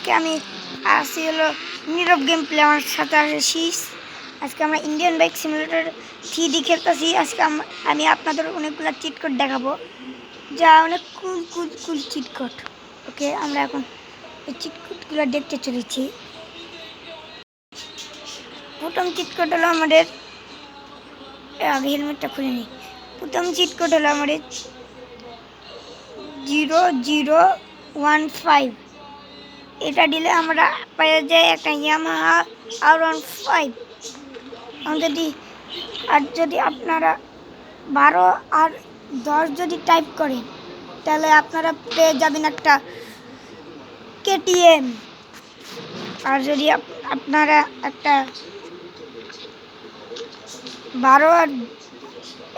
আজকে আমি আসি হলো নীরব গেম প্লে, আমার সাথে আসে শীষ। আজকে আমরা ইন্ডিয়ান বাইক সিমুলেটর 3D খেলতেছি। আজকে আমি আপনাদের অনেকগুলো চিট কোড দেখাবো, যা অনেক কুল কুল কুল চিট কোড। ওকে, আমরা এখন এই চিট কোডগুলো দেখতে চলেছি। প্রথম চিট কোড হলো আমাদের, আগে হেলমেটটা খুলে নিই। প্রথম চিট কোড হলো আমাদের 0015। এটা দিলে আমরা পেয়ে যাই একটা ইয়ামাহা R15। যদি আপনারা 12 আর 10 যদি টাইপ করেন, তাহলে আপনারা পেয়ে যাবেন একটা KTM। আর যদি আপনারা একটা 12 আর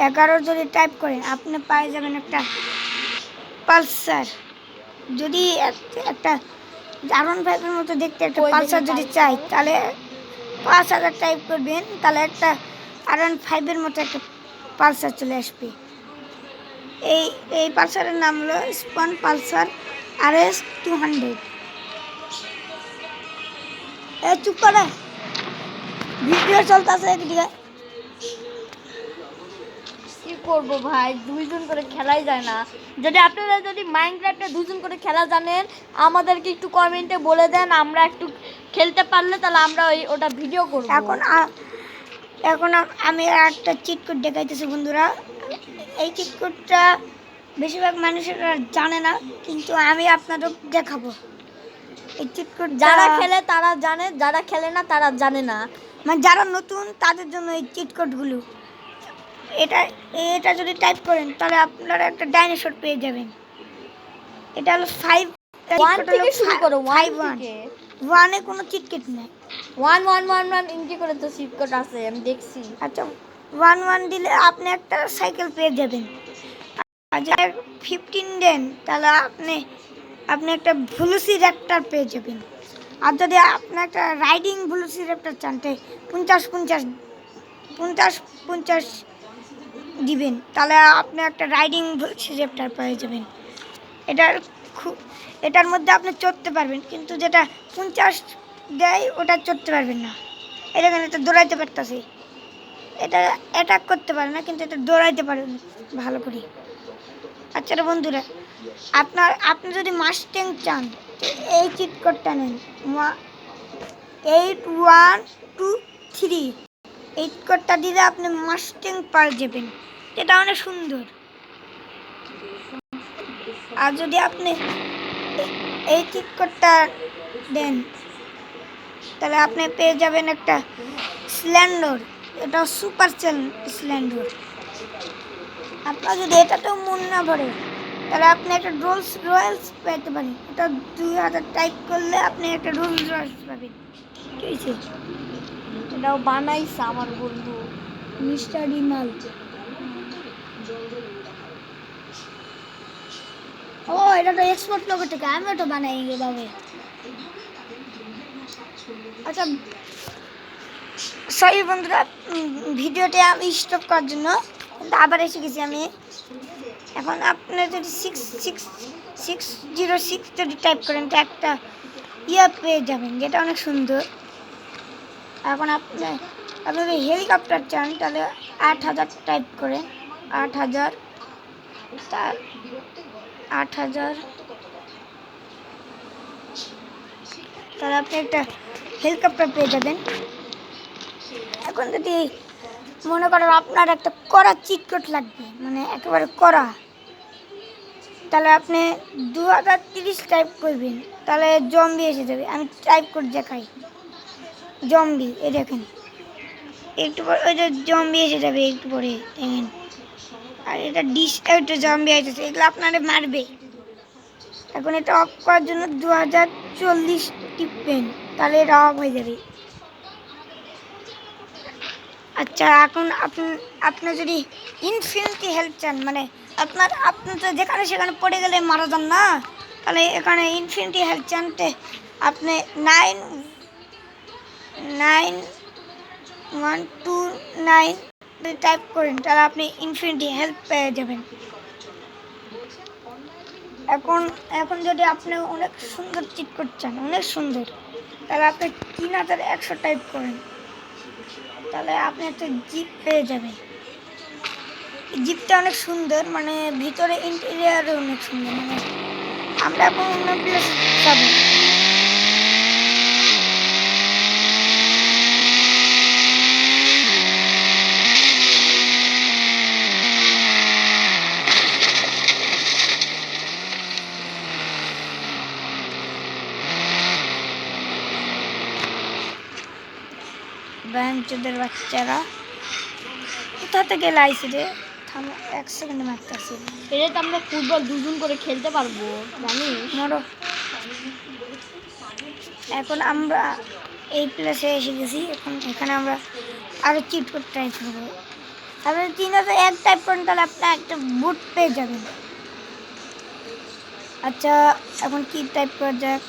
11 যদি টাইপ করেন, আপনি পেয়ে যাবেন একটা পালসার। যদি একটা R15 মতো দেখতে একটা পালসার যদি চাই, তাহলে 5000 টাইপ করবেন, তাহলে একটা R15 মতো একটা পালসার চলে আসবে। এই পালসারের নাম হলো স্পন পালসার RS200। চুপ করে, ভিডিও চলতেছে এদিকে। কি করবো ভাই, দুইজন করে খেলাই যায় না। যদি আপনারা মাইনক্রাফটে দুজন করে খেলা জানেন, আমাদেরকে একটু কমেন্টে বলে দেন, আমরা একটু খেলতে পারলে তাহলে আমরা ওটা ভিডিও করব। এখন আমি একটা চিট কোড দেখাইতেছি বন্ধুরা। এই চিট কোডটা বেশিরভাগ মানুষেরা জানে না, কিন্তু আমি আপনাদের দেখাবো। এই চিট কোড যারা খেলে তারা জানে, যারা খেলে না তারা জানে না। মানে যারা নতুন তাদের জন্য এই চিট কোডগুলো। এটা যদি টাইপ করেন, তাহলে আপনারা একটা ডাইনোসর পেয়ে যাবেন। এটা হলো 1 থেকে শুরু করো, 1 থেকে। 1 এ কোনো চিট কোড নেই। 1111 ইন্টি করে তো চিট কোড আছে, আমি দেখছি। আচ্ছা, 11 দিলে আপনি একটা সাইকেল পেয়ে যাবেন। আর যদি 15 দেন, তাহলে আপনি একটা ভেলোসিরাপ্টর পেয়ে যাবেন। আর যদি আপনি একটা রাইডিং ভেলোসিরাপ্টর চান, 50 দিবেন, তাহলে আপনি একটা রাইডিং ভেলোসিরাপ্টর পেয়ে যাবেন। এটার মধ্যে আপনি চড়তে পারবেন, কিন্তু যেটা 50 দেয় ওটা চড়তে পারবেন না। এটা দৌড়াইতে পারতেছে, এটা অ্যাটাক করতে পারে না, কিন্তু এটা দৌড়াইতে পারেন ভালো করে। আচ্ছা বন্ধুরা, আপনি যদি মাস্ট্যাং চান, এই চিট কোডটা নেন, 8123। এই কোডটা দিলে আপনি মাস্ট্যাং পেয়ে যাবেন, এটা অনেক সুন্দর। আর যদি আপনি এই চিট কোডটা দেন, তাহলে আপনি পেয়ে যাবেন একটা স্ল্যান্ডর। এটা সুপার স্ল্যান্ডর। আপনার যদি এটাতেও মন না ভরে, তাহলে আপনি একটা রোলস রয়েলস পেতে পারেন। এটা 2000 টাইপ করলে আপনি একটা রোলস রয়েলস পাবেন। কি হয়েছে? এটাও বানাইছে আমার বন্ধু মিস্টার রিমাল। ও, এটা তো এক্সপোর্ট লোগো থেকে, আমি তো বানাই এভাবে। আচ্ছা সরি বন্ধুরা, ভিডিওটা আমি স্টপ করার জন্য, কিন্তু আবার এসে গেছি আমি। এখন আপনি যদি 6606 যদি টাইপ করেন, তো একটা পেয়ে যাবেন, যেটা অনেক সুন্দর। এখন আপনি যদি হেলিকপ্টার চান, তাহলে 8000 টাইপ করে, 8000 তাহলে আপনি একটা হেলিকপ্টার পেয়ে যাবেন। এখন যদি মনে করেন আপনার একটা কড়া চিট কোড লাগবে, মানে একেবারে কড়া, তাহলে আপনি 2030 টাইপ করবেন, তাহলে জম্বি এসে যাবে। আমি টাইপ করে দেখাই, জম্বি। এই দেখেন, একটু পরে ওই যে জম্বি এসে যাবে, একটু পরে দেখেন। আর এটা একটা জম্বি আসতেছে, এগুলো আপনারে মারবে। এখন এটা অফ করার জন্য 2040 টিপবেন, তাহলে এটা অফ হয়ে যাবে। আচ্ছা, এখন আপনি যদি ইনফিনিটি হেল্প চান, মানে আপনি তো যেখানে সেখানে পড়ে গেলে মারা যান না, তাহলে এখানে ইনফিনিটি হেল্প চানতে আপনি 99129 টাইপ করেন, তাহলে আপনি ইনফিনিটি হেল্প পেয়ে যাবেন। এখন এখন যদি আপনি অনেক সুন্দর চিট করছেন, অনেক সুন্দর, তাহলে আপনি 3100 টাইপ করেন, তাহলে আপনি একটা জিপ পেয়ে যাবেন। জিপটা অনেক সুন্দর, মানে ভিতরে ইন্টেরিয়ারও অনেক সুন্দর। মানে আমরা এখন অন্য প্লেস যাবো। ব্যাংচোদের বাচ্চারা কোথা থেকে লাইছে রে? থামো, 1 সেকেন্ডে মারতেছি। এটা তো আমরা ফুটবল দুজন করে খেলতে পারবো, জানিস? মরো। এখন আমরা এই প্লেসে এসে গেছি। এখন এখানে আমরা আরো চিট করে ট্রাই করবো। আপনি 3001 টাইপ করেন, তাহলে আপনি একটা বুট পেয়ে যাবেন। আচ্ছা, এখন কি টাইপ করা যাক?